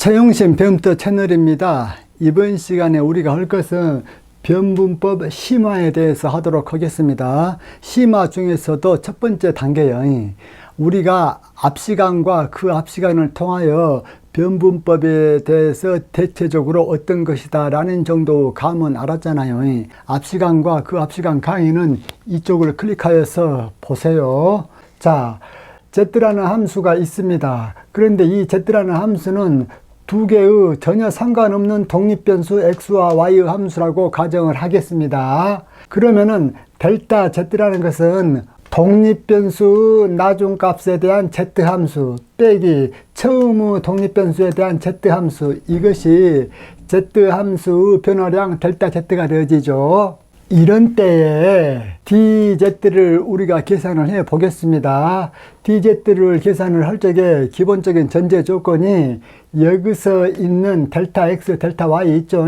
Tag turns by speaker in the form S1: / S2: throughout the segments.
S1: 최용신 배움터 채널입니다. 이번 시간에 우리가 할 것은 변분법 심화에 대해서 하도록 하겠습니다. 심화 중에서도 첫 번째 단계요. 우리가 앞시간과 그 앞시간을 통하여 변분법에 대해서 대체적으로 어떤 것이다 라는 정도 감은 알았잖아요. 앞시간과 그 앞시간 강의는 이쪽을 클릭하여서 보세요. 자, z라는 함수가 있습니다. 그런데 이 z라는 함수는 두 개의 전혀 상관없는 독립변수 x와 y의 함수라고 가정을 하겠습니다. 그러면은 델타 z라는 것은 독립변수 나중값에 대한 z함수 빼기 처음의 독립변수에 대한 z함수, 이것이 z함수의 변화량 델타 z가 되어지죠. 이런 때에 dz를 우리가 계산을 해 보겠습니다. dz를 계산을 할 적에 기본적인 전제 조건이 여기서 있는 델타 x, 델타 y 있죠.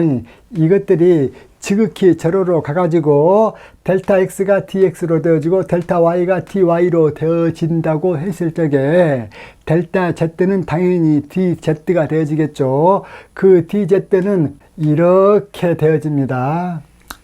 S1: 이것들이 지극히 제로로 가가지고 델타 x가 dx로 되어지고 델타 y가 dy로 되어진다고 했을 적에 델타 z는 당연히 dz가 되어지겠죠. 그 dz는 이렇게 되어집니다.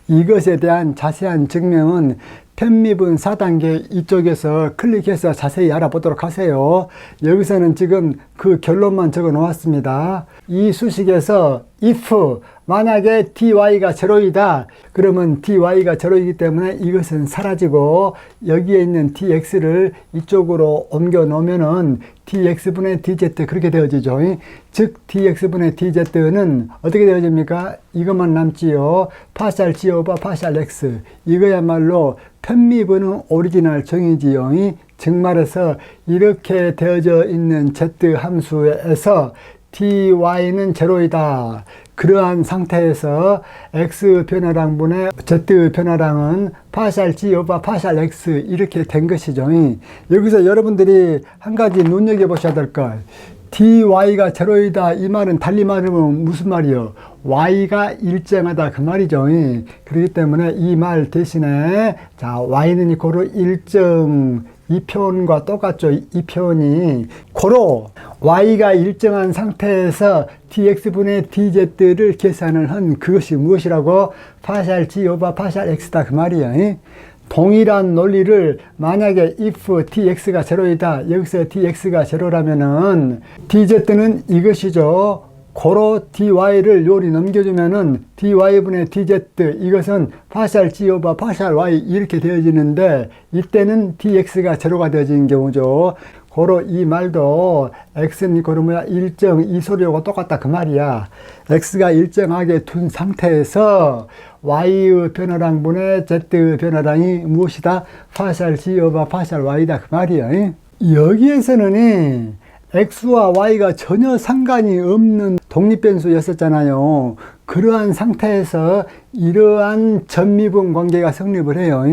S1: 이것에 대한 자세한 증명은 편미분 4단계 이쪽에서 클릭해서 자세히 알아보도록 하세요. 여기서는 지금 그 결론만 적어 놓았습니다. 이 수식에서 if 만약에 dy가 제로이다 그러면 dy가 제로이기 때문에 이것은 사라지고 여기에 있는 dx를 이쪽으로 옮겨 놓으면은 dx분의 dz 그렇게 되어지죠. 즉 dx분의 dz는 어떻게 되어집니까? 이것만 남지요. 파샬 g 오버 파샬 x. 이거야말로 편미분은 오리지널 정의지요. 즉 말해서 이렇게 되어져 있는 z 함수에서 dy는 제로이다. 그러한 상태에서 x 변화량분의 z 변화량은 파샬 g 오버 파샬 x 이렇게 된 것이죠. 여기서 여러분들이 한 가지 눈여겨보셔야 될 것. dy가 제로이다 이 말은 달리 말하면 무슨 말이요? y가 일정하다 그 말이죠. 그렇기 때문에 이 말 대신에 자 y는 이코로 일정 이 표현과 똑같죠. 이 표현이 고로 y가 일정한 상태에서 dx분의 dz를 계산을 한 그것이 무엇이라고? 파샬 g 오버 파샬 x다 그 말이에요. 동일한 논리를 만약에 if dx가 제로이다 여기서 dx가 제로라면은 dz는 이것이죠. 고로 dy를 요리 넘겨주면은 dy분의 dz 이것은 파샬 g 오버 파샬 y 이렇게 되어지는데 이때는 dx가 제로가 되어지는 경우죠. 고로 이 말도 x는 고로 뭐야 일정 이 소리하고 똑같다 그 말이야. x가 일정하게 둔 상태에서 y의 변화량분의 z 변화량이 무엇이다? 파샬 g 오버 파샬 y다 그 말이야. 여기에서는 x와 y가 전혀 상관이 없는 독립변수였었잖아요. 그러한 상태에서 이러한 전미분 관계가 성립을 해요.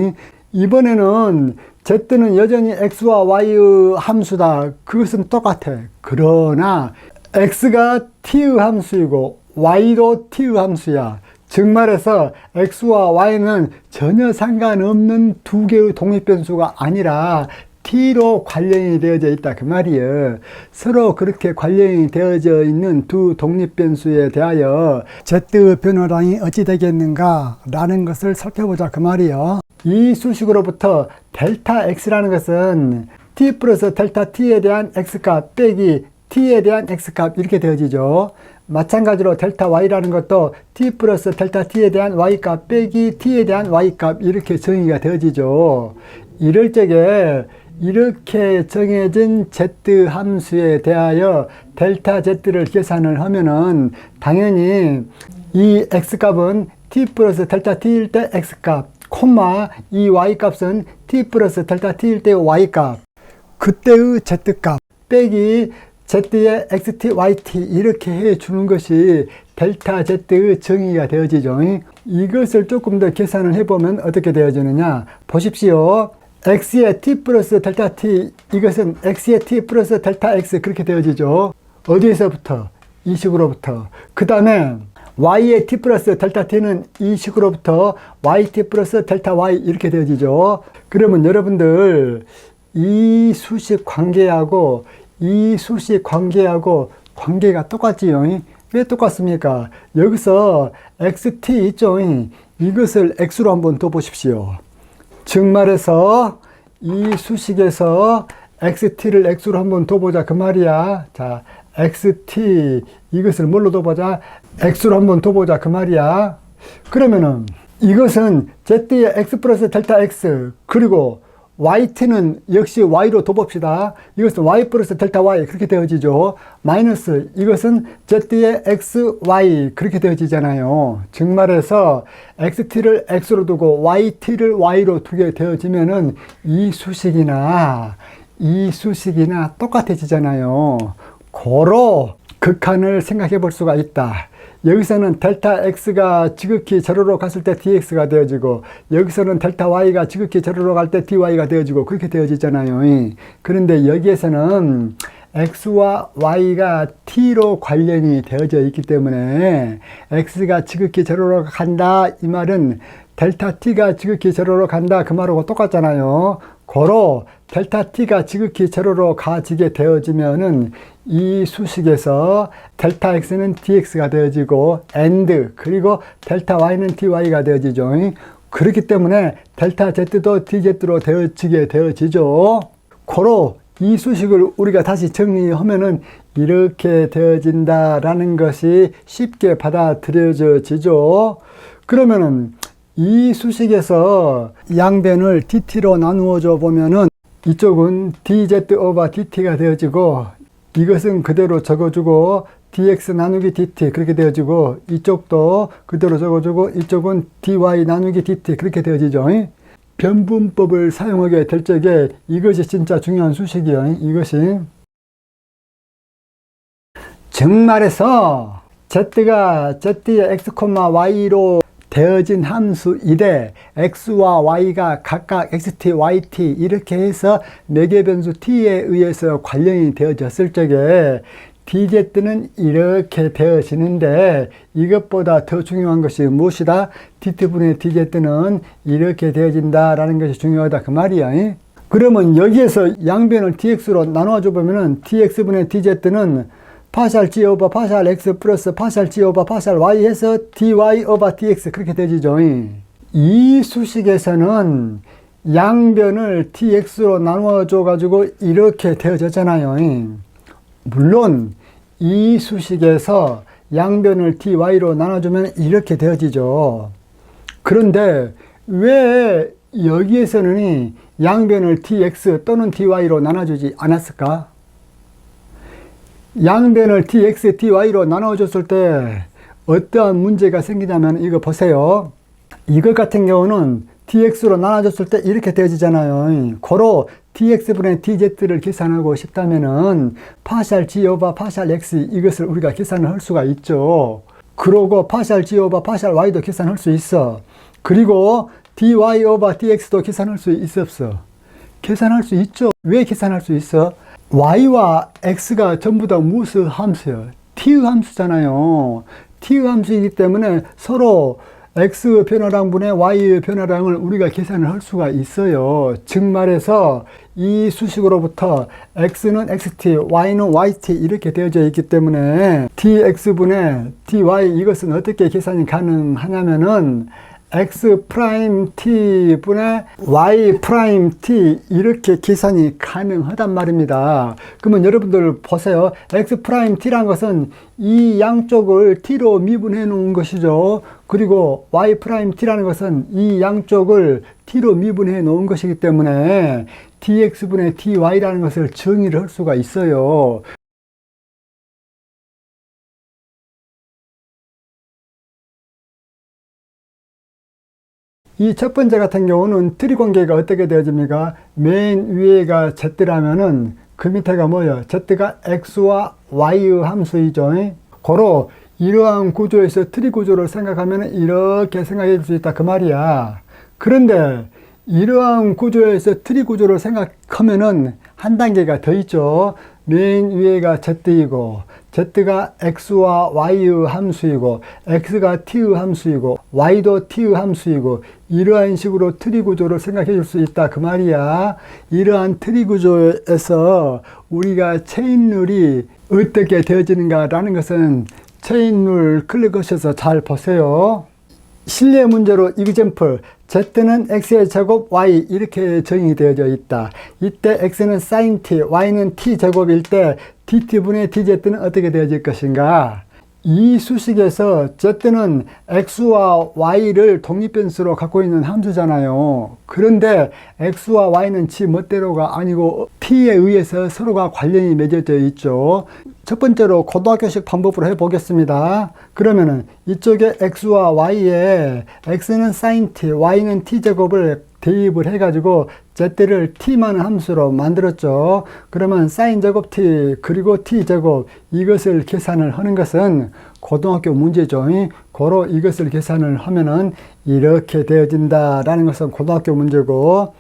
S1: 이번에는 z는 여전히 x와 y의 함수다. 그것은 똑같아. 그러나 x가 t의 함수이고 y도 t의 함수야. 즉 말해서 x와 y는 전혀 상관없는 두 개의 독립변수가 아니라 t로 관련이 되어져 있다 그 말이에요. 서로 그렇게 관련이 되어져 있는 두 독립변수에 대하여 z 변화량이 어찌 되겠는가 라는 것을 살펴보자 그 말이에요. 이 수식으로부터 델타 x라는 것은 t 플러스 델타 t에 대한 x값 빼기 t에 대한 x값 이렇게 되어지죠. 마찬가지로 델타 y라는 것도 t 플러스 델타 t에 대한 y값 빼기 t에 대한 y값 이렇게 정의가 되어지죠. 이럴 적에 이렇게 정해진 z 함수에 대하여 델타 z를 계산을 하면은 당연히 이 x값은 t 플러스 델타 t일 때 x값 콤마 이 y값은 t 플러스 델타 t일 때 y값 그때의 z값 빼기 z의 xt, yt 이렇게 해주는 것이 델타 z의 정의가 되어지죠. 이것을 조금 더 계산을 해보면 어떻게 되어지느냐 보십시오. x의 t 플러스 델타 t 이것은 x의 t 플러스 델타 x 그렇게 되어지죠. 어디에서부터? 이 식으로부터. 그 다음에 y의 t 플러스 델타 t는 이 식으로부터 yt 플러스 델타 y 이렇게 되어지죠. 그러면 여러분들 이 수식 관계하고 이 수식 관계하고 관계가 똑같지요. 왜 똑같습니까? 여기서 xt 있죠. 이것을 x로 한번 둬 보십시오. 즉 말해서 이 수식에서 xt를 x로 한번 둬보자 그 말이야. 자, xt 이것을 뭘로 둬보자? x로 한번 둬보자 그 말이야. 그러면은 이것은 z의 x 플러스 델타 x, 그리고 yt는 역시 y로 둬봅시다. 이것은 y 플러스 델타 y 그렇게 되어지죠. 마이너스 이것은 z의 x, y 그렇게 되어지잖아요. 즉 말해서 xt를 x로 두고 yt를 y로 두게 되어지면은 이 수식이나 똑같아지잖아요. 고로 극한을 생각해 볼 수가 있다. 여기서는 델타 x가 지극히 제로로 갔을 때 dx가 되어지고, 여기서는 델타 y가 지극히 제로로 갈 때 dy가 되어지고, 그렇게 되어지잖아요. 그런데 여기에서는 x와 y가 t로 관련이 되어져 있기 때문에 x가 지극히 제로로 간다 이 말은 델타 t가 지극히 제로로 간다 그 말하고 똑같잖아요. 고로 델타 t가 지극히 제로로 가지게 되어지면은 이 수식에서 델타 x는 dx가 되어지고 and 그리고 델타 y는 dy가 되어지죠. 그렇기 때문에 델타 z도 dz로 되어지게 되어지죠. 고로 이 수식을 우리가 다시 정리하면은 이렇게 되어진다라는 것이 쉽게 받아들여지죠. 그러면은 이 수식에서 양변을 dt로 나누어 줘 보면은 이쪽은 dz 오버 dt가 되어지고, 이것은 그대로 적어주고 dx 나누기 dt 그렇게 되어지고, 이쪽도 그대로 적어주고 이쪽은 dy 나누기 dt 그렇게 되어지죠. 변분법을 사용하게 될 적에 이것이 진짜 중요한 수식이에요. 이것이 즉 말해서 z가 z의 x, y로 되어진 함수이래 x와 y가 각각 xt, yt 이렇게 해서 매개변수 t에 의해서 관련이 되어졌을 적에 dz는 이렇게 되어지는데, 이것보다 더 중요한 것이 무엇이다? dt분의 dz는 이렇게 되어진다라는 것이 중요하다 그 말이야. 그러면 여기에서 양변을 dx로 나눠줘 보면은 dx분의 dz는 파샬 g 오버 파샬 x 플러스 파샬 g 오버 파샬 y 해서 dy 오버 dx 그렇게 되지죠. 이 수식에서는 양변을 dx로 나누어줘 가지고 이렇게 되어졌잖아요. 물론 이 수식에서 양변을 dy로 나눠주면 이렇게 되어지죠. 그런데 왜 여기에서는 양변을 dx 또는 dy로 나눠주지 않았을까? 양변을 dx, dy로 나눠줬을 때 어떠한 문제가 생기냐면 이거 보세요. 이것 같은 경우는 dx로 나눠줬을 때 이렇게 되어지잖아요. 고로 dx분의 dz를 계산하고 싶다면은 파샬 g 오버 파샬 x 이것을 우리가 계산을 할 수가 있죠. 그러고 파샬 g 오버 파샬 y도 계산할 수 있어. 그리고 dy 오버 dx도 계산할 수 있었어. 계산할 수 있죠. 왜 계산할 수 있어? y와 x가 전부 다 무슨 함수예요? t의 함수잖아요. t의 함수이기 때문에 서로 x 변화량분의 y 변화량을 우리가 계산을 할 수가 있어요. 즉 말해서 이 수식으로부터 x는 xt, y는 yt 이렇게 되어져 있기 때문에 dx분의 dy 이것은 어떻게 계산이 가능하냐면은 x 프라임 t 분의 y 프라임 t 이렇게 계산이 가능하단 말입니다. 그러면 여러분들 보세요. x 프라임 t란 것은 이 양쪽을 t로 미분해 놓은 것이죠. 그리고 y 프라임 t라는 것은 이 양쪽을 t로 미분해 놓은 것이기 때문에 dx분의 dy라는 것을 정의를 할 수가 있어요. 이 첫 번째 같은 경우는 트리 관계가 어떻게 되어집니까? 맨 위에가 z라면은 그 밑에가 뭐예요? z가 x와 y의 함수이죠. 고로 이러한 구조에서 트리 구조를 생각하면 이렇게 생각해 줄 수 있다 그 말이야. 그런데 이러한 구조에서 트리 구조를 생각하면은 한 단계가 더 있죠. 맨 위에가 z이고 z가 x와 y의 함수이고 x가 t의 함수이고 y도 t의 함수이고, 이러한 식으로 트리 구조를 생각해 줄 수 있다 그 말이야. 이러한 트리 구조에서 우리가 체인룰이 어떻게 되어지는가라는 것은 체인룰 클릭하셔서 잘 보세요. 실내 문제로 example, z는 x의 제곱 y 이렇게 정의되어져 있다. 이때 x는 sin t, y는 t 제곱일 때 dt분의 dz는 어떻게 되어질 것인가? 이 수식에서 z는 x와 y를 독립변수로 갖고 있는 함수잖아요. 그런데 x와 y는 지 멋대로가 아니고 t에 의해서 서로가 관련이 맺어져 있죠. 첫 번째로 고등학교식 방법으로 해보겠습니다. 그러면은 이쪽에 x와 y에 x는 sin t, y는 t 제곱을 대입을 해가지고 z를 t만한 함수로 만들었죠. 그러면 sin 제곱 t 그리고 t 제곱 이것을 계산을 하는 것은 고등학교 문제죠. 고로 이것을 계산을 하면은 이렇게 되어진다라는 것은 고등학교 문제고,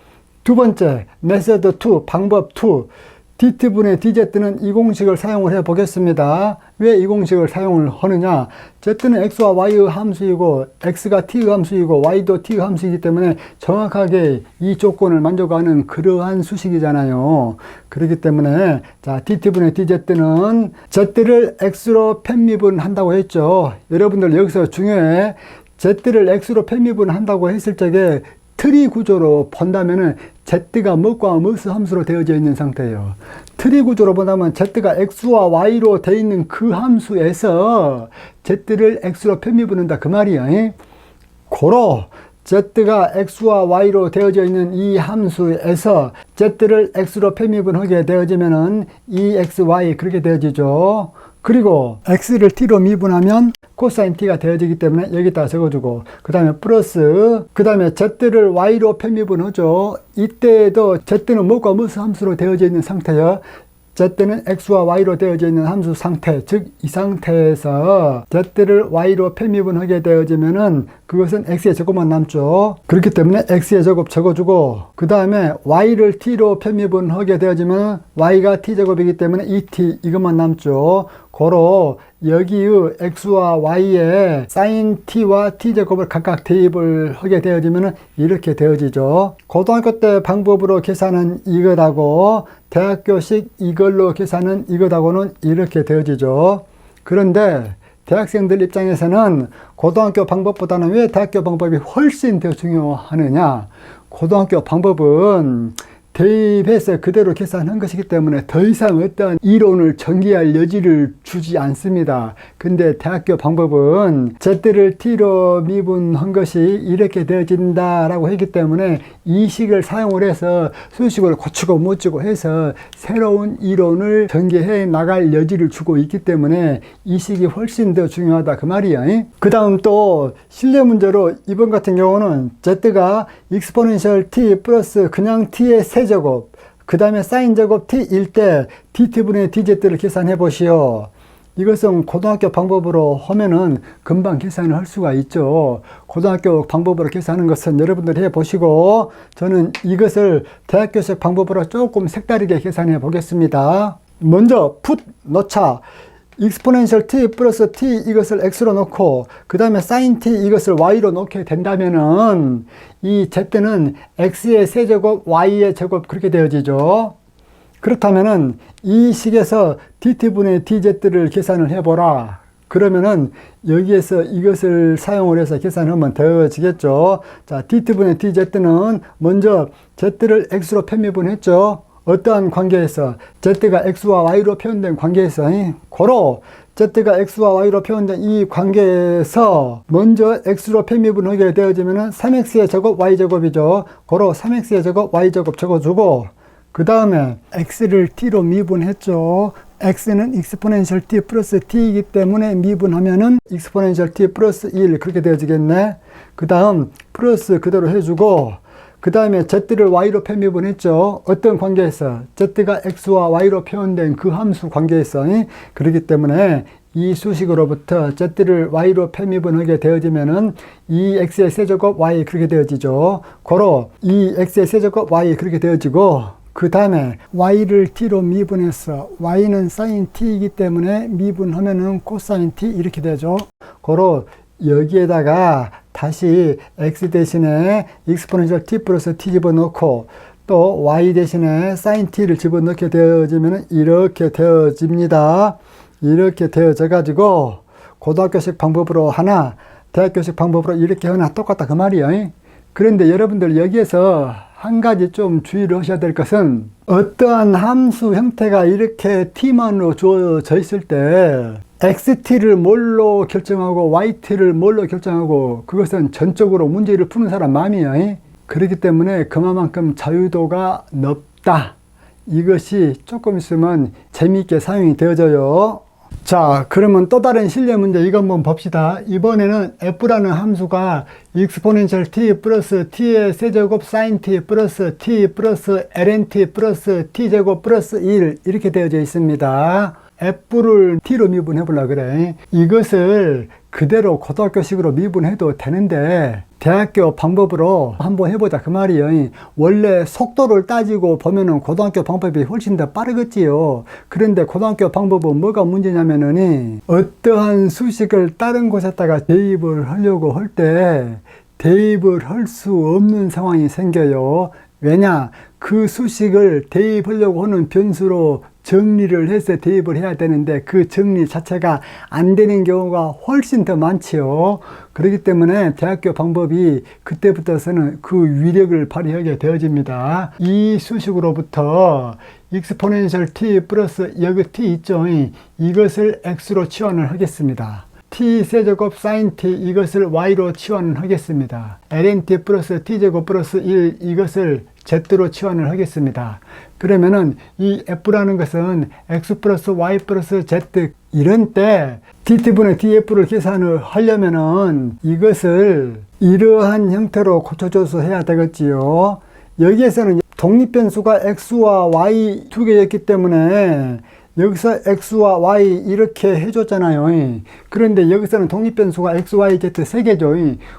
S1: 두 번째 메소드 2, 방법 2, dt분의 dz는 이 공식을 사용을 해 보겠습니다. 왜 이 공식을 사용을 하느냐? z는 x와 y의 함수이고 x가 t의 함수이고 y도 t의 함수이기 때문에 정확하게 이 조건을 만족하는 그러한 수식이잖아요. 그렇기 때문에 자, dt분의 dz는 z를 x로 편미분한다고 했죠. 여러분들 여기서 중요해. z를 x로 편미분한다고 했을 적에 트리 구조로 본다면은 z가 무엇과 무엇 함수로 되어져 있는 상태예요. 트리 구조로 본다면 z가 x와 y로 되어 있는 그 함수에서 z를 x로 편미분한다 그 말이에요. 고로 z가 x와 y로 되어져 있는 이 함수에서 z를 x로 편미분하게 되어지면은 이 x, y 그렇게 되어지죠. 그리고 x를 t로 미분하면 코사인 t가 되어지기 때문에 여기다 적어주고, 그 다음에 플러스, 그 다음에 z를 y로 편미분하죠. 이때에도 z는 무엇과 무슨 함수로 되어져 있는 상태요. z는 x와 y로 되어져 있는 함수 상태, 즉 이 상태에서 z를 y로 편미분하게 되어지면은 그것은 x의 제곱만 남죠. 그렇기 때문에 x의 제곱 적어주고, 그 다음에 y를 t로 편미분하게 되어지면 y가 t제곱이기 때문에 2t 이것만 남죠. 고로 여기의 x와 y에 sin t와 t제곱을 각각 대입을 하게 되어지면 이렇게 되어지죠. 고등학교 때 방법으로 계산은 이것하고 대학교식 이걸로 계산은 이것하고는 이렇게 되어지죠. 그런데 대학생들 입장에서는 고등학교 방법보다는 왜 대학교 방법이 훨씬 더 중요하느냐? 고등학교 방법은 대입해서 그대로 계산한 것이기 때문에 더 이상 어떤 이론을 전개할 여지를 주지 않습니다. 근데 대학교 방법은 z를 t로 미분한 것이 이렇게 되어진다라고 했기 때문에 이 식을 사용을 해서 수식을 고치고 묻히고 해서 새로운 이론을 전개해 나갈 여지를 주고 있기 때문에 이 식이 훨씬 더 중요하다 그 말이야. 그 다음 또 실내 문제로 이번 같은 경우는 z가 exponential t 플러스 그냥 t의 세제곱, 그 다음에 사인 제곱 t일 때 dt분의 dz를 계산해 보시오. 이것은 고등학교 방법으로 하면은 금방 계산을 할 수가 있죠. 고등학교 방법으로 계산하는 것은 여러분들 해 보시고, 저는 이것을 대학교식 방법으로 조금 색다르게 계산해 보겠습니다. 먼저 put 넣자. exponential t 플러스 t 이것을 x로 놓고, 그 다음에 sin t 이것을 y로 놓게 된다면은 이 z는 x의 세제곱 y의 제곱 그렇게 되어지죠. 그렇다면은 이 식에서 dt분의 dz를 계산을 해보라. 그러면은 여기에서 이것을 사용을 해서 계산하면 되어지겠죠. 자, dt분의 dz는 먼저 z를 x로 편미분했죠. 어떠한 관계에서? z가 x와 y로 표현된 관계에서, 고로 z가 x와 y로 표현된 이 관계에서 먼저 x로 편미분하게 되어지면 3x의 제곱 y제곱이죠. 고로 3x의 제곱 y제곱 적어주고, 그 다음에 x를 t로 미분했죠. x는 exponential t 플러스 t이기 때문에 미분하면은 exponential t 플러스 1 그렇게 되어지겠네. 그 다음 플러스 그대로 해주고, 그 다음에 z를 y로 편미분했죠. 어떤 관계에서? z가 x와 y로 표현된 그 함수 관계에서. 그렇기 때문에 이 수식으로부터 z를 y로 편미분하게 되어지면은 이 x의 세제곱 y 그렇게 되어지죠. 고로 이 x의 세제곱 y 그렇게 되어지고, 그 다음에 y를 t로 미분해서 y는 sin t이기 때문에 미분하면은 코사인 t 이렇게 되죠. 고로 여기에다가 다시 x 대신에 exponential t 플러스 t 집어넣고, 또 y 대신에 sin t를 집어넣게 되어지면 이렇게 되어집니다. 이렇게 되어져 가지고 고등학교식 방법으로 하나, 대학교식 방법으로 이렇게 하나 똑같다 그 말이에요. 그런데 여러분들 여기에서 한 가지 좀 주의를 하셔야 될 것은 어떠한 함수 형태가 이렇게 t만으로 주어져 있을 때 xt를 뭘로 결정하고 yt를 뭘로 결정하고 그것은 전적으로 문제를 푸는 사람 마음이에요. 그렇기 때문에 그만큼 자유도가 높다. 이것이 조금 있으면 재미있게 사용이 되어져요. 자, 그러면 또 다른 실내 문제 이거 한번 봅시다. 이번에는 f라는 함수가 exponential t 플러스 t의 세제곱 sin t 플러스 t 플러스 ln t 플러스 t제곱 플러스 1 이렇게 되어져 있습니다. f를 t로 미분해 보려고 그래. 이것을 그대로 고등학교식으로 미분해도 되는데 대학교 방법으로 한번 해보자 그 말이에요. 원래 속도를 따지고 보면은 고등학교 방법이 훨씬 더 빠르겠지요. 그런데 고등학교 방법은 뭐가 문제냐면은 어떠한 수식을 다른 곳에다가 대입을 하려고 할 때 대입을 할 수 없는 상황이 생겨요. 왜냐? 그 수식을 대입하려고 하는 변수로 정리를 해서 대입을 해야 되는데 그 정리 자체가 안 되는 경우가 훨씬 더 많지요. 그렇기 때문에 대학교 방법이 그때부터서는 그 위력을 발휘하게 되어집니다. 이 수식으로부터 exponential t 플러스 여기 t 있죠. 이것을 x로 치환을 하겠습니다. t 세제곱 sin t 이것을 y로 치환을 하겠습니다. ln t 플러스 t제곱 플러스 1 이것을 z로 치환을 하겠습니다. 그러면은 이 f라는 것은 x 플러스 y 플러스 z 이런 때 dt분의 df를 계산을 하려면은 이것을 이러한 형태로 고쳐줘서 해야 되겠지요. 여기에서는 독립변수가 x와 y 두 개였기 때문에 여기서 x와 y 이렇게 해줬잖아요. 그런데 여기서는 독립변수가 x, y, z 세 개죠.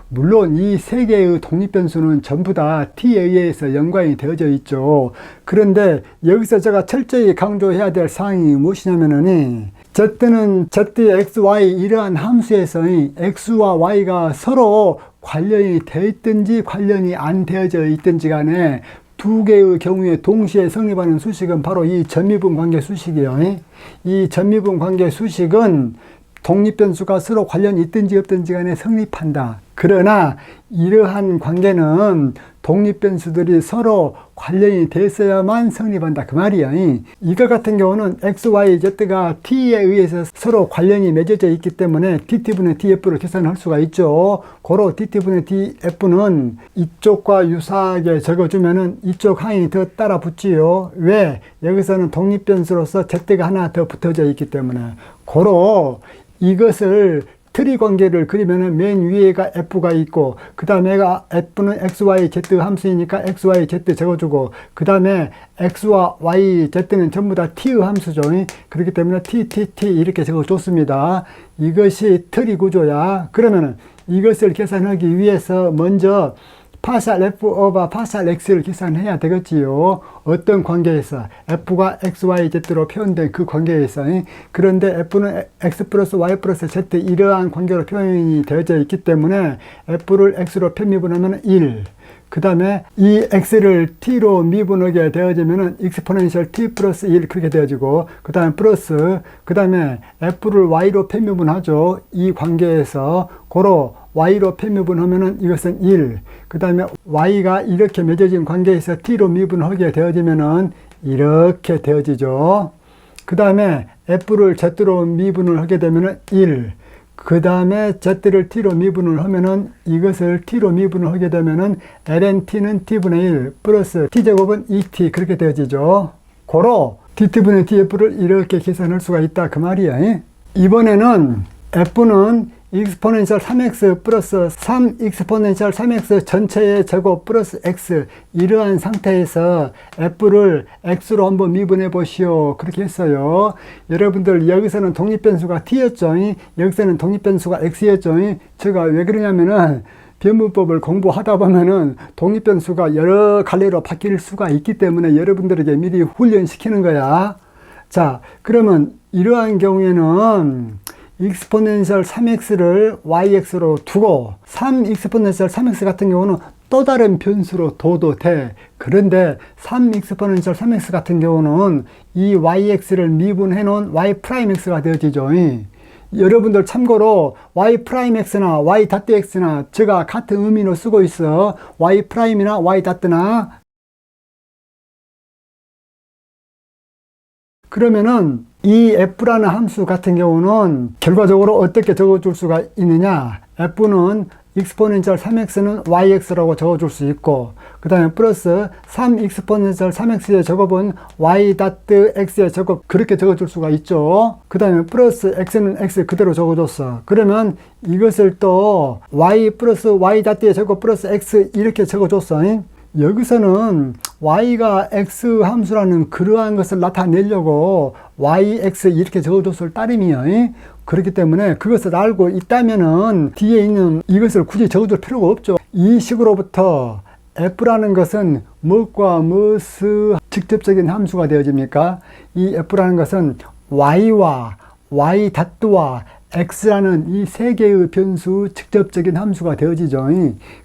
S1: 물론 이 세 개의 독립변수는 전부 다 t에 의해서 연관이 되어져 있죠. 그런데 여기서 제가 철저히 강조해야 될 사항이 무엇이냐면은 z는 z의 x, y 이러한 함수에서 x와 y가 서로 관련이 되어 있든지 관련이 안 되어져 있든지 간에 두 개의 경우에 동시에 성립하는 수식은 바로 이 전미분 관계 수식이에요. 이 전미분 관계 수식은 독립변수가 서로 관련이 있든지 없든지 간에 성립한다. 그러나 이러한 관계는 독립변수들이 서로 관련이 됐어야만 성립한다 그 말이야. 이거 같은 경우는 x, y, z가 t에 의해서 서로 관련이 맺어져 있기 때문에 dt분의 df를 계산할 수가 있죠. 고로 dt분의 df는 이쪽과 유사하게 적어주면은 이쪽 항이 더 따라 붙지요. 왜? 여기서는 독립변수로서 z가 하나 더 붙어져 있기 때문에. 고로 이것을 트리 관계를 그리면은 맨 위에가 f가 있고 그 다음에 f는 x, y, z 함수이니까 x, y, z 적어주고 그 다음에 x와 y, z는 전부 다 t의 함수죠. 그렇기 때문에 t, t, t 이렇게 적어줬습니다. 이것이 트리 구조야. 그러면은 이것을 계산하기 위해서 먼저 파샬 f 오버 파샬 x를 계산해야 되겠지요. 어떤 관계에서 f가 x, y, z로 표현된 그 관계에서. 그런데 f는 x 플러스 y 플러스 z 이러한 관계로 표현이 되어져 있기 때문에 f를 x로 편미분하면 1. 그 다음에 이 x를 t로 미분하게 되어지면은 exponential t 플러스 1 그렇게 되어지고 그 다음에 플러스 그 다음에 f를 y로 편미분하죠. 이 관계에서 고로 y로 편미분하면은 이것은 1. 그 다음에 y가 이렇게 맺어진 관계에서 t로 미분하게 되어지면은 이렇게 되어지죠. 그 다음에 f를 z로 미분을 하게 되면은 1. 그 다음에 z를 t로 미분을 하면은 이것을 t로 미분을 하게 되면은 ln t는 t분의 1 플러스 t제곱은 2t 그렇게 되어지죠. 고로 dt분의 df를 이렇게 계산할 수가 있다 그 말이야. 이번에는 f는 exponential 3x 플러스 3 exponential 3x 전체의 제곱 플러스 x 이러한 상태에서 f를 x로 한번 미분해 보시오 그렇게 했어요. 여러분들 여기서는 독립변수가 t였죠. 여기서는 독립변수가 x였죠. 제가 왜 그러냐면은 변분법을 공부하다 보면은 독립변수가 여러 갈래로 바뀔 수가 있기 때문에 여러분들에게 미리 훈련시키는 거야. 자, 그러면 이러한 경우에는 익스포넨셜 3x를 yx로 두고 3 익스포넨셜 3x 같은 경우는 또 다른 변수로 둬도 돼. 그런데 3 익스포넨셜 3x 같은 경우는 이 yx를 미분해 놓은 y'x가 되어지죠. 여러분들 참고로 y'x나 y.x나 제가 같은 의미로 쓰고 있어. y'이나 y.나 그러면은 이 f라는 함수 같은 경우는 결과적으로 어떻게 적어줄 수가 있느냐. f는 익스포넨셜 3x는 yx라고 적어줄 수 있고, 그 다음에 플러스 3 익스포넨셜 3x의 제곱은 y.x의 제곱, 그렇게 적어줄 수가 있죠. 그 다음에 플러스 x는 x 그대로 적어줬어. 그러면 이것을 또 y 플러스 y.의 제곱 플러스 x 이렇게 적어줬어. 여기서는 y가 x 함수라는 그러한 것을 나타내려고 yx 이렇게 적어줬을 따름이에요. 그렇기 때문에 그것을 알고 있다면은 뒤에 있는 이것을 굳이 적어줄 필요가 없죠. 이 식으로부터 f라는 것은 무엇과 무엇의 직접적인 함수가 되어집니까? 이 f라는 것은 y와 y.와 x라는 이 세 개의 변수 직접적인 함수가 되어지죠.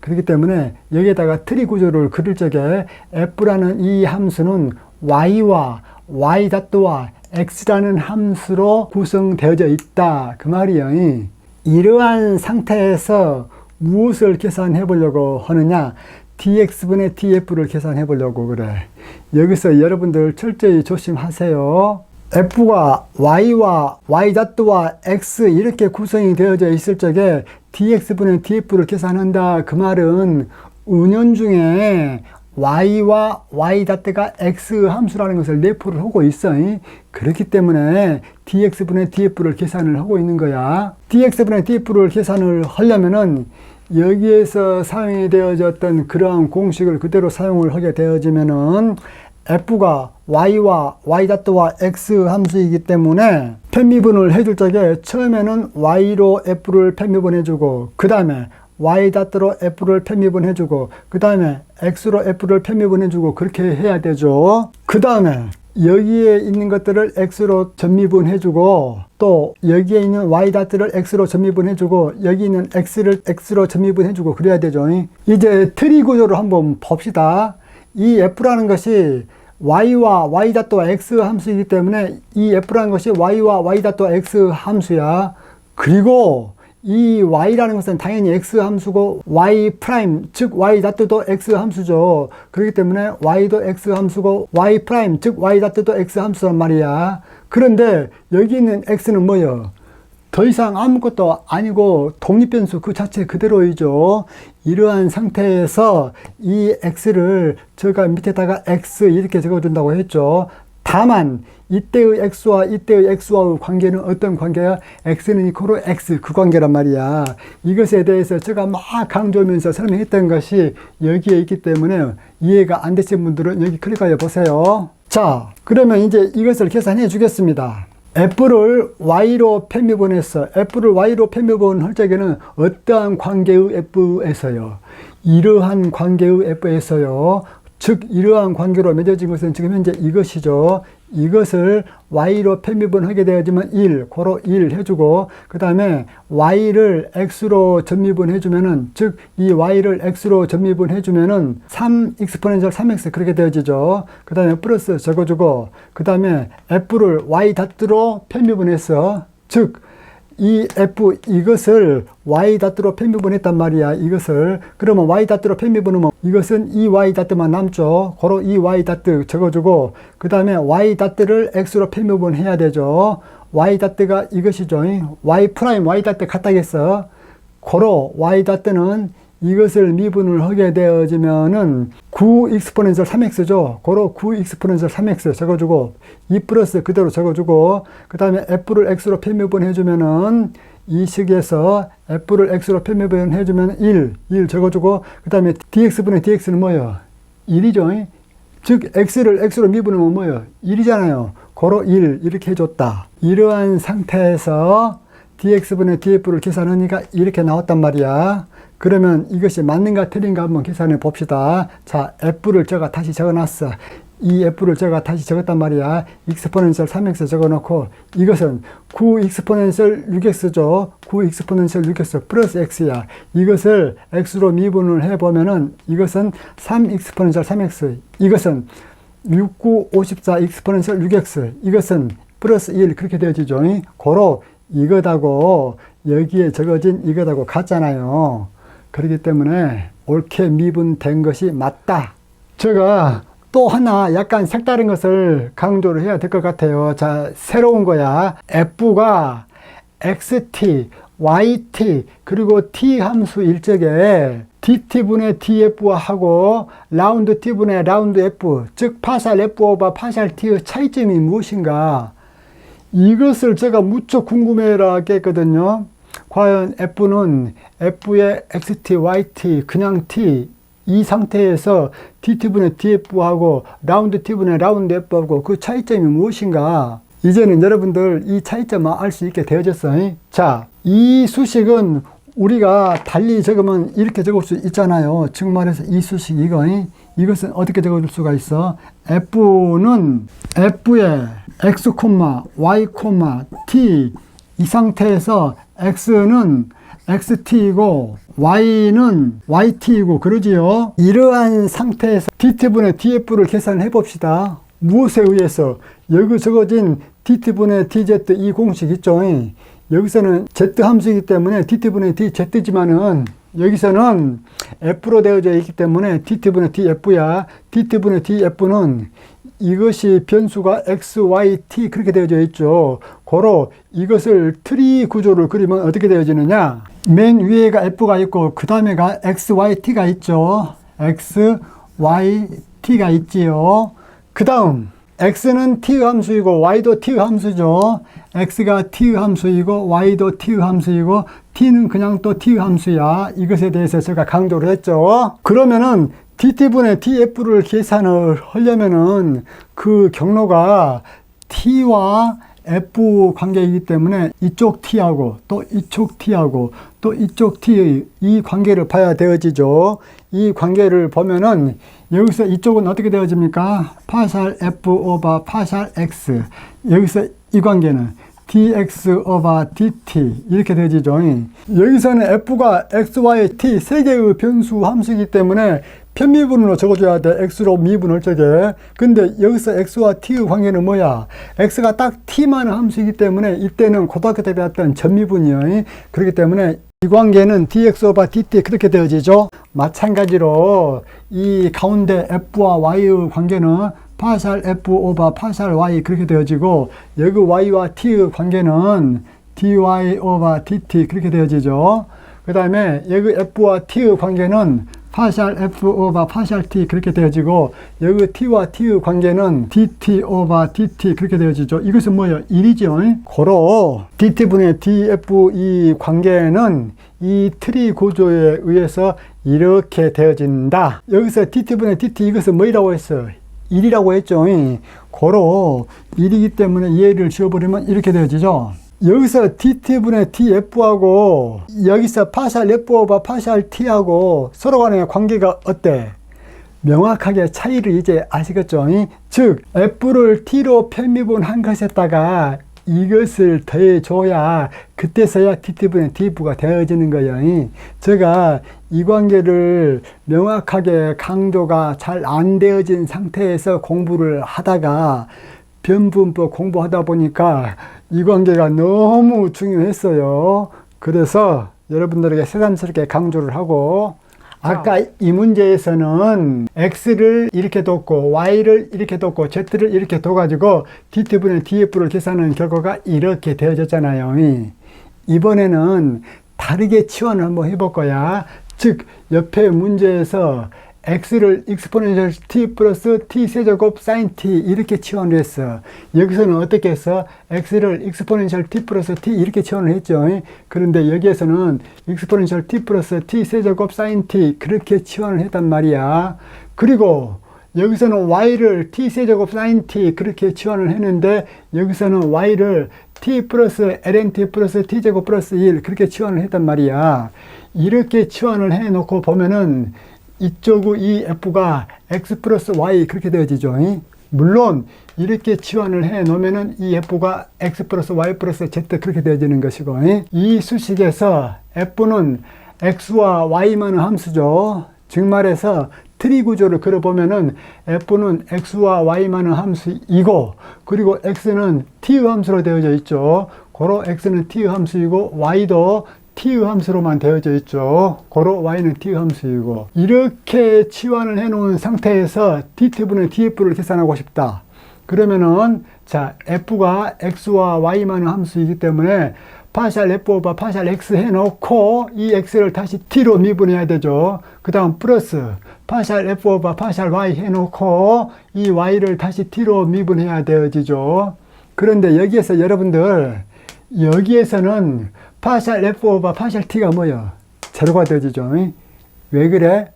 S1: 그렇기 때문에 여기에다가 트리 구조를 그릴 적에 f라는 이 함수는 y와 y.와 x라는 함수로 구성되어져 있다, 그 말이에요. 이러한 상태에서 무엇을 계산해 보려고 하느냐? dx분의 df를 계산해 보려고 그래. 여기서 여러분들 철저히 조심하세요. f가 y와 y.와 x 이렇게 구성이 되어져 있을 적에 dx분의 df를 계산한다, 그 말은 은연중에 y와 y.가 x 함수라는 것을 내포를 하고 있어. 그렇기 때문에 dx분의 df를 계산을 하고 있는 거야. dx분의 df를 계산을 하려면은 여기에서 사용이 되어졌던 그러한 공식을 그대로 사용을 하게 되어지면은 f가 y와 y.와 x 함수이기 때문에 편미분을 해줄 적에 처음에는 y로 f를 편미분해주고, 그 다음에 y.로 f를 편미분해주고, 그 다음에 x로 f를 편미분해주고, 그렇게 해야 되죠. 그 다음에 여기에 있는 것들을 x로 전미분해주고, 또 여기에 있는 y.를 x로 전미분해주고, 여기 있는 x를 x로 전미분해주고, 그래야 되죠. 이제 트리 구조를 한번 봅시다. 이 f라는 것이 y와 y.와 x 함수이기 때문에 이 f라는 것이 y와 y.와 x 함수야. 그리고 이 y라는 것은 당연히 x 함수고 y 프라임 즉 y.도 x 함수죠. 그렇기 때문에 y도 x 함수고 y 프라임 즉 y.도 x 함수란 말이야. 그런데 여기 있는 x는 뭐예요? 더 이상 아무것도 아니고 독립변수 그 자체 그대로이죠. 이러한 상태에서 이 x를 제가 밑에다가 x 이렇게 적어준다고 했죠. 다만 이때의 x와 이때의 x와의 관계는 어떤 관계야? x는 이코로 x 그 관계란 말이야. 이것에 대해서 제가 막 강조하면서 설명했던 것이 여기에 있기 때문에 이해가 안 되신 분들은 여기 클릭하여 보세요. 자, 그러면 이제 이것을 계산해 주겠습니다. f를 y로 편미분했어. f를 y로 편미분할 적에는 어떠한 관계의 f에서요? 이러한 관계의 f에서요. 즉 이러한 관계로 맺어진 것은 지금 현재 이것이죠. 이것을 y로 편미분하게 되어지면 1, 고로 1 해주고, 그 다음에 y를 x로 전미분해주면은, 즉 이 y를 x로 전미분해주면은 3 익스포넨셜 3x 그렇게 되어지죠. 그 다음에 플러스 적어주고, 그 다음에 f를 y.로 편미분했어. 즉 이 f 이것을 y.로 편미분했단 말이야. 이것을 그러면 y.로 편미분하면 이것은 이 y.만 남죠. 고로 이 y. 적어주고, 그 다음에 y.를 x로 편미분해야 되죠. y.가 이것이죠. y 프라임 y. 같다겠어. 고로 y.는 이것을 미분을 하게 되어지면은 9 익스포넨셜 3x죠. 고로 9 익스포넨셜 3x 적어주고, 2 플러스 그대로 적어주고, 그 다음에 f를 x로 편미분 해주면은 이 식에서 f를 x로 편미분 해주면 1 적어주고, 그 다음에 dx분의 dx는 뭐예요? 1이죠. 즉 x를 x로 미분하면 뭐예요? 1이잖아요. 고로 1 이렇게 해줬다. 이러한 상태에서 dx분의 df를 계산하니까 이렇게 나왔단 말이야. 그러면 이것이 맞는가 틀린가 한번 계산해 봅시다. 자, f를 제가 다시 적어놨어. 이 f를 제가 다시 적었단 말이야. 익스포넨셜 3x 적어놓고 이것은 9 익스포넨셜 6x죠. 9 익스포넨셜 6x 플러스 x야. 이것을 x로 미분을 해보면은 이것은 3 익스포넨셜 3x, 이것은 69 54 익스포넨셜 6x, 이것은 플러스 1 그렇게 되어지죠. 고로 이것하고 여기에 적어진 이것하고 같잖아요. 그렇기 때문에 옳게 미분된 것이 맞다. 제가 또 하나 약간 색다른 것을 강조를 해야 될 것 같아요. 자, 새로운 거야. f가 xt, yt, 그리고 t 함수일 적에 dt분의 df와 하고 라운드 t분의 라운드 f, 즉 파샬 f 오버 파샬 t의 차이점이 무엇인가? 이것을 제가 무척 궁금해라 했거든요. 과연 f는 f의 xt, yt, 그냥 t, 이 상태에서 dt분의 df하고 라운드 t분의 라운드 f하고 그 차이점이 무엇인가? 이제는 여러분들 이 차이점을 알 수 있게 되어졌어요. 자, 이 수식은 우리가 달리 적으면 이렇게 적을 수 있잖아요. 즉 말해서 이 수식 이것은 어떻게 적어줄 수가 있어? f는 f의 x, y, t 이 상태에서 x는 xt이고 y는 yt이고 그러지요. 이러한 상태에서 dt분의 df를 계산해 봅시다. 무엇에 의해서? 여기 적어진 dt분의 dz 이 공식 있죠. 여기서는 z 함수이기 때문에 dt분의 dz지만은 여기서는 f로 되어져 있기 때문에 dt분의 df야. dt분의 df는 이것이 변수가 x, y, t 그렇게 되어져 있죠. 고로 이것을 트리 구조를 그리면 어떻게 되어지느냐? 맨 위에가 f가 있고 그 다음에가 x, y, t가 있죠. x, y, t가 있지요. 그 다음 x는 t 함수이고 y도 t 함수죠. x가 t 함수이고 y도 t 함수이고 t는 그냥 또 t 함수야. 이것에 대해서 제가 강조를 했죠. 그러면은 dt분의 df를 계산을 하려면은 그 경로가 t와 f 관계이기 때문에 이쪽 t하고 또 이쪽 t하고 또 이쪽 t의 이 관계를 봐야 되어지죠. 이 관계를 보면은 여기서 이쪽은 어떻게 되어집니까? 파샬 f 오버 파샬 x. 여기서 이 관계는 dx 오버 dt 이렇게 되어지죠. 여기서는 f가 x, y, t 세 개의 변수 함수이기 때문에 편미분으로 적어줘야 돼. x로 미분할 적에. 근데 여기서 x와 t의 관계는 뭐야? x가 딱 t만의 함수이기 때문에 이때는 고등학교 때 배웠던 전미분이에요. 그렇기 때문에 이 관계는 dx 오버 dt 그렇게 되어지죠. 마찬가지로 이 가운데 f와 y의 관계는 파샬 f 오버 파샬 y 그렇게 되어지고 여기 y와 t의 관계는 dy 오버 dt 그렇게 되어지죠. 그 다음에 여기 f와 t의 관계는 파샬 f 오버 파샬 t 그렇게 되어지고 여기 t와 t의 관계는 dt 오버 dt 그렇게 되어지죠. 이것은 뭐예요? 1이죠. 고로 dt분의 df 이 관계는 이 트리 구조에 의해서 이렇게 되어진다. 여기서 dt분의 dt 이것은 뭐라고 했어요? 1이라고 했죠. 고로 1이기 때문에 얘를 지워버리면 이렇게 되어지죠. 여기서 dt분의 df하고 여기서 파샬 f 오버 파샬 t하고 서로 간의 관계가 어때? 명확하게 차이를 이제 아시겠죠? 즉 f를 t로 편미분한 것에다가 이것을 더해줘야 그때서야 dt분의 df가 되어지는 거예요. 제가 이 관계를 명확하게 강조가 잘 안 되어진 상태에서 공부를 하다가 변분법 공부하다 보니까 이 관계가 너무 중요했어요. 그래서 여러분들에게 새삼스럽게 강조를 하고 아까 이 문제에서는 x를 이렇게 뒀고 y를 이렇게 뒀고 z를 이렇게 둬가지고 dt분의 df를 계산하는 결과가 이렇게 되어졌잖아요. 이번에는 다르게 치환을 한번 해볼 거야. 즉 옆에 문제에서 x를 exponential t 플러스 t 세제곱 sin t 이렇게 치환을 했어. 여기서는 어떻게 했어? x를 exponential t 플러스 t 이렇게 치환을 했죠. 그런데 여기에서는 exponential t 플러스 t 세제곱 sin t 그렇게 치환을 했단 말이야. 그리고 여기서는 y를 t 세제곱 sin t 그렇게 치환을 했는데 여기서는 y를 t 플러스 ln t 플러스 t 제곱 플러스 1 그렇게 치환을 했단 말이야. 이렇게 치환을 해 놓고 보면은 이쪽의 이 f가 x 플러스 y 그렇게 되어지죠. 물론 이렇게 치환을 해 놓으면은 이 f가 x 플러스 y 플러스 z 그렇게 되어지는 것이고, 이 수식에서 f는 x와 y만의 함수죠. 즉 말해서 트리 구조를 그려보면은 f는 x와 y만의 함수이고, 그리고 x는 t의 함수로 되어져 있죠. 고로 x는 t의 함수이고 y도 t의 함수로만 되어져 있죠. 고로 y는 t의 함수이고, 이렇게 치환을 해 놓은 상태에서 dt분의 df를 계산하고 싶다. 그러면은 자, f가 x와 y만의 함수이기 때문에 파샬 f 오버 파샬 x 해놓고 이 x를 다시 t로 미분해야 되죠. 그 다음 플러스 파샬 f 오버 파샬 y 해놓고 이 y를 다시 t로 미분해야 되어지죠. 그런데 여기에서 여러분들, 여기에서는 파샬 f 오버 파샬 t가 뭐예요? 제로가 되어지죠. 왜 그래?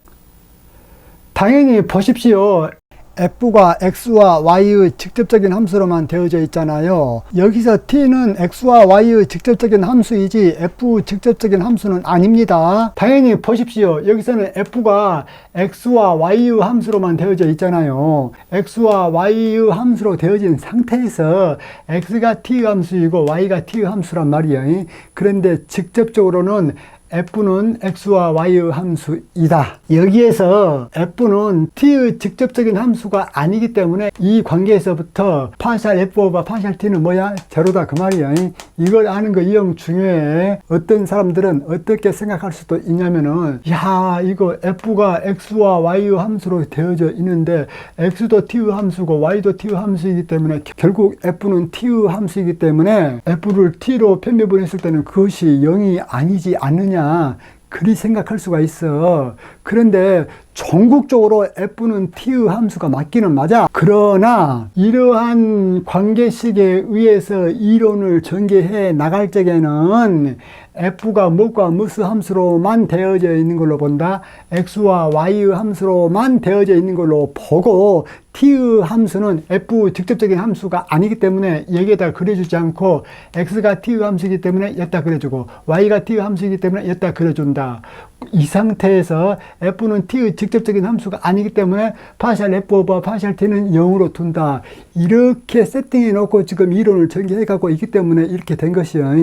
S1: 당연히 보십시오. f가 x와 y의 직접적인 함수로만 되어져 있잖아요. 여기서 t는 x와 y의 직접적인 함수이지 f 직접적인 함수는 아닙니다. 당연히 보십시오. 여기서는 f가 x와 y의 함수로만 되어져 있잖아요. x와 y의 함수로 되어진 상태에서 x가 t의 함수이고 y가 t의 함수란 말이에요. 그런데 직접적으로는 f는 x와 y의 함수이다. 여기에서 f는 t의 직접적인 함수가 아니기 때문에 이 관계에서부터 파샬 f 오버 파샬 t는 뭐야? 제로다 그 말이야. 이걸 아는 거 영 중요해. 어떤 사람들은 어떻게 생각할 수도 있냐면은, 야, 이거 f가 x와 y의 함수로 되어져 있는데 x도 t의 함수고 y도 t의 함수이기 때문에 결국 f는 t의 함수이기 때문에 f를 t로 편미분했을 때는 그것이 0이 아니지 않느냐, 그리 생각할 수가 있어. 그런데 전국적으로 f는 t의 함수가 맞기는 맞아. 그러나 이러한 관계식에 의해서 이론을 전개해 나갈 적에는 f가 무엇과 무슨 함수로만 되어져 있는 걸로 본다. x와 y의 함수로만 되어져 있는 걸로 보고, t의 함수는 f 직접적인 함수가 아니기 때문에 여기에다 그려주지 않고, x가 t의 함수이기 때문에 여기다 그려주고 y가 t의 함수이기 때문에 여기다 그려준다. 이 상태에서 f는 t의 직접적인 함수가 아니기 때문에 파샬 f 오버 파샬 t는 0으로 둔다. 이렇게 세팅해 놓고 지금 이론을 전개해 가고 있기 때문에 이렇게 된 것이요.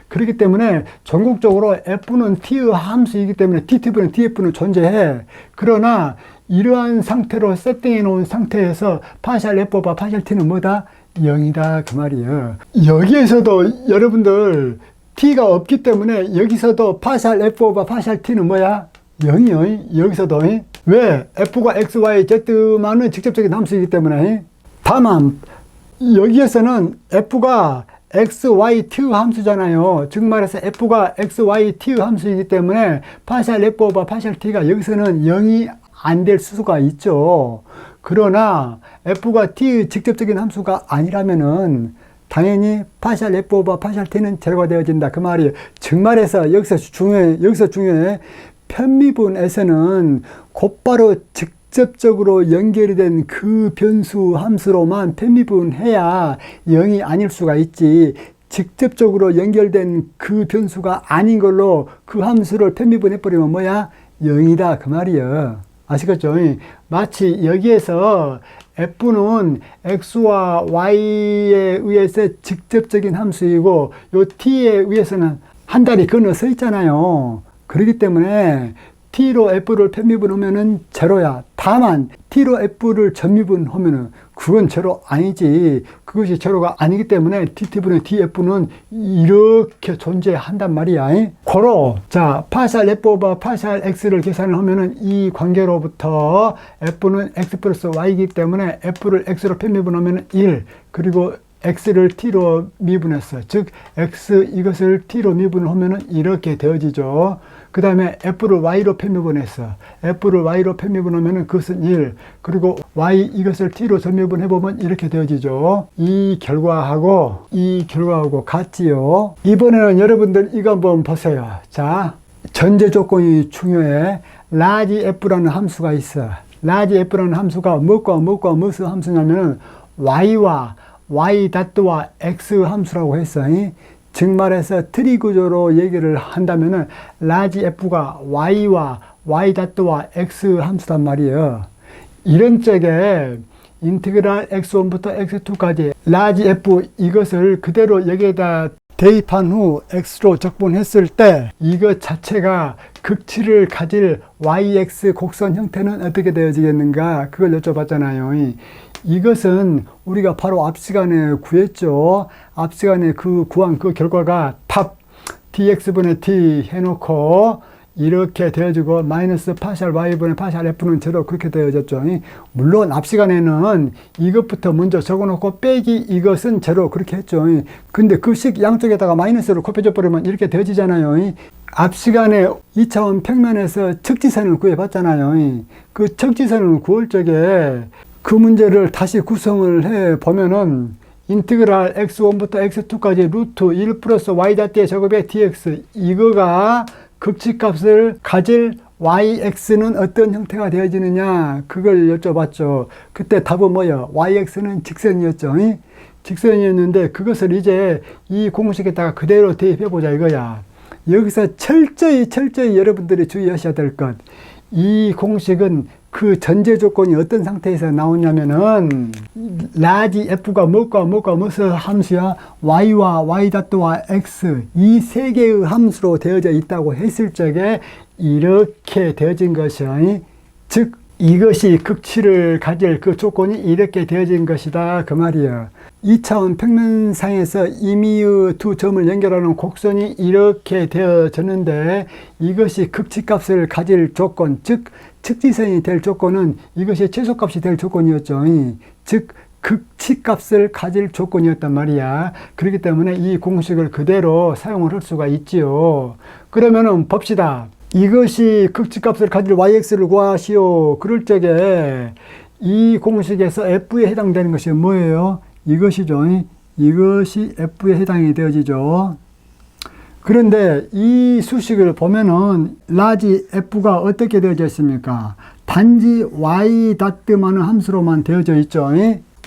S1: 그렇기 때문에 전국적으로 f는 t의 함수이기 때문에 dt분의 df는 존재해. 그러나 이러한 상태로 세팅해 놓은 상태에서 파샬 f 오버 파샬 t는 뭐다? 0이다 그 말이에요. 여기에서도 여러분들 t가 없기 때문에 여기서도 파샬 f 오버 파샬 t는 뭐야? 0이요. 여기서도. 왜? f가 x, y, z만은 직접적인 함수이기 때문에. 다만 여기에서는 f가 x, y, t의 함수잖아요. 즉 말해서 f가 x, y, t의 함수이기 때문에 파샬 f 오버 파샬 t가 여기서는 0이 안 될 수가 있죠. 그러나 f가 t의 직접적인 함수가 아니라면은 당연히 파샬 f 오버 파샬 t는 제로가 되어진다 그 말이에요. 즉 말해서 여기서 중요해. 편미분에서는 곧바로 직접적으로 연결이 된 그 변수 함수로만 편미분해야 0이 아닐 수가 있지, 직접적으로 연결된 그 변수가 아닌 걸로 그 함수를 편미분해버리면 뭐야? 0이다 그 말이에요. 아시겠죠? 마치 여기에서 f는 x와 y에 의해서 직접적인 함수이고 요 t에 의해서는 한 달이 건너서 있잖아요. 그렇기 때문에 t로 f를 편미분하면은 제로야. 다만 t로 f를 전미분하면은 그건 제로 아니지. 그것이 제로가 아니기 때문에 dt분의 df는 이렇게 존재한단 말이야. 고로 자, 파샬 f 오버 파샬 x를 계산을 하면은 이 관계로부터 f는 x 플러스 y이기 때문에 f를 x로 편미분하면은 1, 그리고 x를 t로 미분했어. 즉 x 이것을 t로 미분을 하면은 이렇게 되어지죠. 그 다음에 f를 y로 편미분했어. f를 y로 편미분하면은 그것은 1, 그리고 y 이것을 t로 전미분해보면 이렇게 되어지죠. 이 결과하고 같지요. 이번에는 여러분들 이거 한번 보세요. 자, 전제 조건이 중요해. 라지 f라는 함수가 있어. 라지 f라는 함수가 무슨 함수냐면은 y와 y.와 x 함수라고 했어. 즉 말해서 트리 구조로 얘기를 한다면은 라지 f가 y와 y.와 x 함수단 말이에요. 이런 쪽에 인티그랄 x1부터 x2까지 라지 f 이것을 그대로 여기에다 대입한 후 x로 적분했을 때 이것 자체가 극치를 가질 yx 곡선 형태는 어떻게 되어지겠는가, 그걸 여쭤봤잖아요. 이것은 우리가 바로 앞 시간에 구했죠. 앞 시간에 구한 그 결과가 답 dx분의 t 해놓고 이렇게 되어지고 마이너스 파샬 y분의 파샬 f는 제로 그렇게 되어졌죠. 물론 앞 시간에는 이것부터 먼저 적어놓고 빼기 이것은 제로 그렇게 했죠. 근데 그 식 양쪽에다가 마이너스를 곱해줘 버리면 이렇게 되어지잖아요. 앞 시간에 2차원 평면에서 척지선을 구해봤잖아요. 그 척지선을 구할 적에 그 문제를 다시 구성을 해 보면은 인티그랄 x1부터 x2까지 루트 1 플러스 y.의 제곱의 dx 이거가 극치값을 가질 yx는 어떤 형태가 되어지느냐, 그걸 여쭤봤죠. 그때 답은 뭐예요? yx는 직선이었죠. 직선이었는데 그것을 이제 이 공식에다가 그대로 대입해보자 이거야. 여기서 철저히 여러분들이 주의하셔야 될 것, 이 공식은 그 전제 조건이 어떤 상태에서 나오냐면은 라지 f가 무슨 함수야? y와 y.와 x 이 세 개의 함수로 되어져 있다고 했을 적에 이렇게 되어진 것이, 즉 이것이 극치를 가질 그 조건이 이렇게 되어진 것이다 그 말이에요. 2차원 평면상에서 임의의 두 점을 연결하는 곡선이 이렇게 되어졌는데 이것이 극치값을 가질 조건, 즉 측지선이 될 조건은 이것이 최소값이 될 조건이었죠. 즉 극치값을 가질 조건이었단 말이야. 그렇기 때문에 이 공식을 그대로 사용을 할 수가 있지요. 그러면은 봅시다. 이것이 극치값을 가질 yx를 구하시오. 그럴 적에 이 공식에서 f에 해당되는 것이 뭐예요? 이것이죠. 이것이 f에 해당이 되어지죠. 그런데 이 수식을 보면은 라지 f가 어떻게 되어져 있습니까? 단지 y.많은 함수로만 되어져 있죠.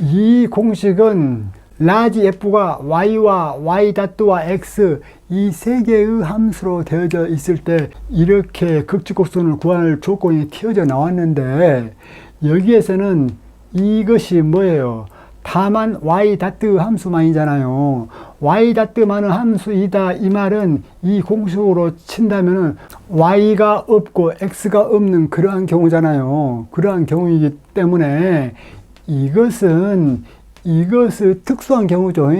S1: 이 공식은 라지 f가 y와 y.와 x 이 세 개의 함수로 되어져 있을 때 이렇게 극치곡선을 구할 조건이 튀어져 나왔는데 여기에서는 이것이 뭐예요? 다만 y 함수만이잖아요. y.많은 함수이다 이 말은 이 공식으로 친다면은 y가 없고 x가 없는 그러한 경우잖아요. 그러한 경우이기 때문에 이것은 특수한 경우죠.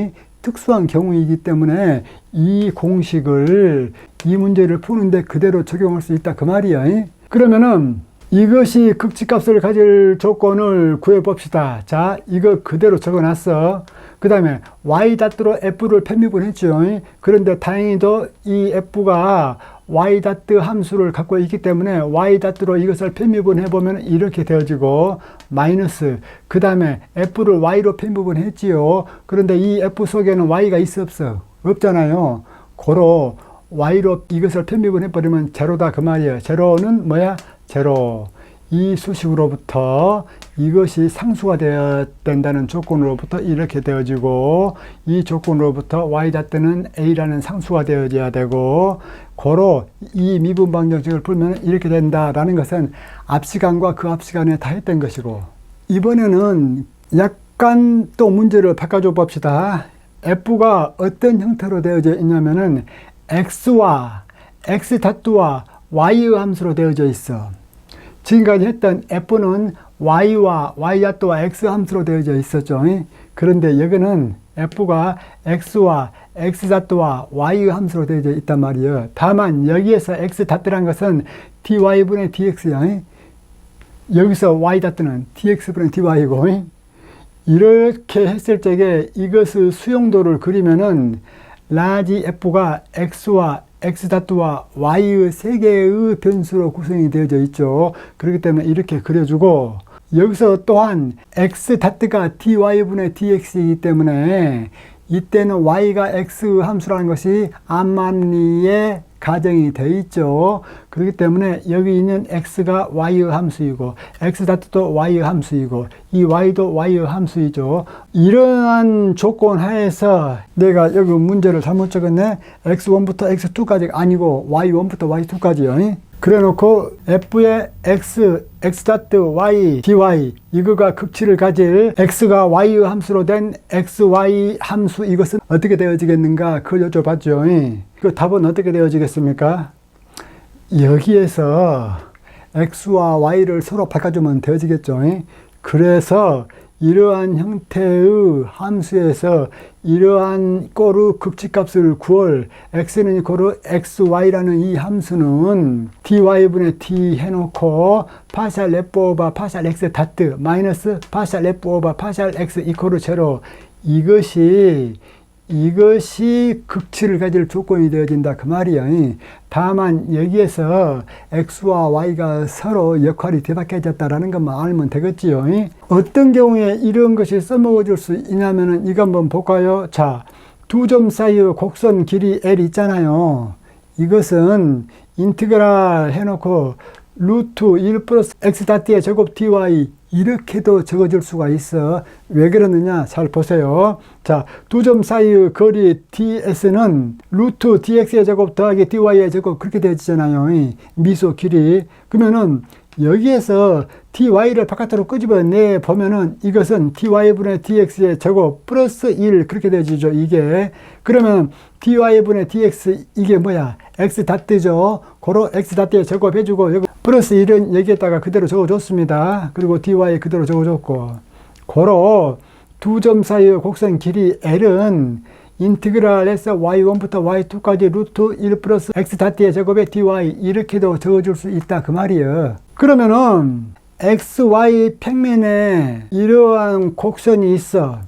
S1: 특수한 경우이기 때문에 이 공식을 이 문제를 푸는데 그대로 적용할 수 있다 그 말이에요. 그러면은 이것이 극치값을 가질 조건을 구해봅시다. 자, 이거 그대로 적어놨어. 그 다음에 y.로 f를 편미분했죠. 그런데 다행히도 이 f가 y. 함수를 갖고 있기 때문에 y.로 이것을 편미분해보면 이렇게 되어지고 마이너스, 그 다음에 f를 y로 편미분했지요. 그런데 이 f 속에는 y가 있어 없어? 없잖아요. 고로 y로 이것을 편미분해버리면 제로다 그 말이에요. 제로는 뭐야? 제로. 이 수식으로부터 이것이 상수가 되어야 된다는 조건으로부터 이렇게 되어지고 이 조건으로부터 y.는 a라는 상수가 되어져야 되고 고로 이 미분 방정식을 풀면 이렇게 된다라는 것은 앞 시간과 그 앞 시간에 다 했던 것이고, 이번에는 약간 또 문제를 바꿔줘 봅시다. f가 어떤 형태로 되어져 있냐면은 x와 x.와 y의 함수로 되어져 있어. 지금까지 했던 f는 y와 y.와 x 함수로 되어져 있었죠. 그런데 여기는 f가 x와 x.와 y의 함수로 되어져 있단 말이에요. 다만 여기에서 x.란 것은 dy분의 dx야. 여기서 y.는 dx분의 dy고, 이렇게 했을 적에 이것의 수용도를 그리면은 라지 f가 x와 x.와 y의 세 개의 변수로 구성이 되어져 있죠. 그렇기 때문에 이렇게 그려주고, 여기서 또한 x.가 dy분의 dx이기 때문에 이때는 y가 x 함수라는 것이 암만리에 가정이 되어 있죠. 그렇기 때문에 여기 있는 x가 y의 함수이고 x.도 y의 함수이고 이 y도 y의 함수이죠. 이러한 조건 하에서 내가 여기 문제를 잘못 적었네. x1부터 x2까지 아니고 y1부터 y2까지요. 그래 놓고 f의 x, x 다트 y, dy 이거가 극치를 가질 x가 y 함수로 된 xy 함수 이것은 어떻게 되어지겠는가 그걸 여쭤봤죠. 그 답은 어떻게 되어지겠습니까? 여기에서 x와 y를 서로 바꿔주면 되어지겠죠. 그래서 이러한 형태의 함수에서 이러한 꼴의 극치값을 구할 x는 이코르 xy라는 이 함수는 dy분의 t 해놓고 파샬 f 오버 파샬 x 다트 마이너스 파샬 f 오버 파샬 x 이코르 제로 이것이 극치를 가질 조건이 되어진다 그 말이에요. 다만 여기에서 x와 y가 서로 역할이 뒤바뀌어졌다라는 것만 알면 되겠지요. 어떤 경우에 이런 것이 써먹어질 수 있냐면은 이거 한번 볼까요? 자, 두 점 사이의 곡선 길이 L 있잖아요. 이것은 인티그랄 해놓고 루트 1 플러스 x 다트의 제곱 dy 이렇게도 적어질 수가 있어. 왜 그러느냐? 잘 보세요. 자, 두 점 사이의 거리 ds는 루트 dx의 제곱 더하기 dy의 제곱 그렇게 되어지잖아요. 미소 길이. 그러면은 여기에서 dy를 바깥으로 끄집어내 보면은 이것은 dy분의 dx의 제곱 플러스 1 그렇게 되어지죠. 이게. 그러면 dy분의 dx 이게 뭐야? x 다트죠. 고로 x 다트의 제곱 해주고 여기 플러스 1은 여기에다가 그대로 적어줬습니다. 그리고 dy 그대로 적어줬고 고로 두 점 사이의 곡선 길이 L은 인티그랄에서 y1부터 y2까지 루트 1 플러스 x 다트의 제곱에 dy 이렇게도 적어줄 수 있다 그 말이에요. 그러면은 xy 평면에 이러한 곡선이 있어.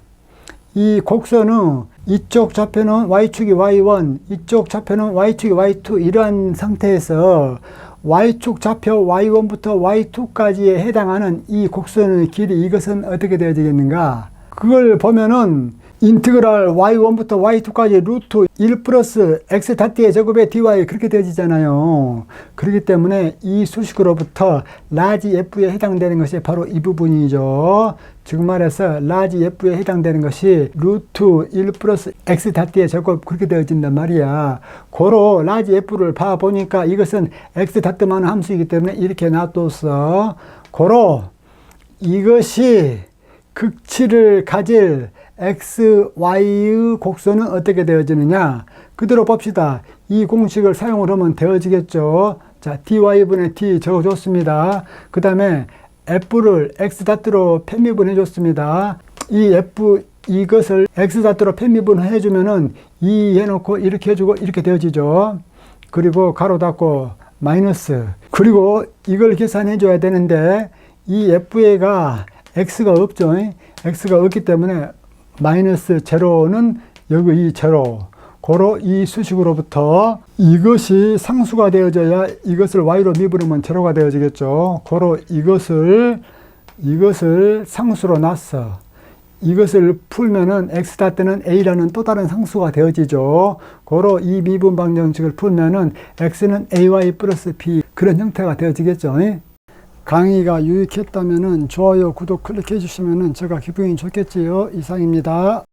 S1: 이 곡선은 이쪽 좌표는 y축이 y1, 이쪽 좌표는 y축이 y2 이러한 상태에서 y축 좌표 y1부터 y2까지에 해당하는 이 곡선의 길이 이것은 어떻게 되어지겠는가? 그걸 보면은 인티그랄 y1부터 y2까지 루트 1 플러스 x 다트의 제곱에 dy 그렇게 되어지잖아요. 그렇기 때문에 이 수식으로부터 라지 f에 해당되는 것이 바로 이 부분이죠. 지금 말해서 라지 f에 해당되는 것이 루트 1 플러스 x 다트의 제곱 그렇게 되어진단 말이야. 고로 라지 f를 봐보니까 이것은 x 다트만한 함수이기 때문에 이렇게 놔뒀어. 고로 이것이 극치를 가질 xy의 곡선은 어떻게 되어지느냐? 그대로 봅시다. 이 공식을 사용을 하면 되어지겠죠. 자, dy분의 t 적어줬습니다. 그 다음에 f를 x다트로 편미분 해줬습니다. 이 f 이것을 x다트로 편미분 해주면은 2 해놓고 이렇게 해주고 이렇게 되어지죠. 그리고 가로 닫고 마이너스. 그리고 이걸 계산해 줘야 되는데 이 f가 x가 없죠. x가 없기 때문에 마이너스 제로는 여기 이 제로. 고로 이 수식으로부터 이것이 상수가 되어져야 이것을 y로 미분하면 제로가 되어지겠죠. 고로 이것을 상수로 놨어. 이것을 풀면은 x 다트는 a라는 또 다른 상수가 되어지죠. 고로 이 미분 방정식을 풀면은 x는 ay 플러스 b 그런 형태가 되어지겠죠. 강의가 유익했다면 좋아요, 구독 클릭해 주시면 제가 기분이 좋겠지요. 이상입니다.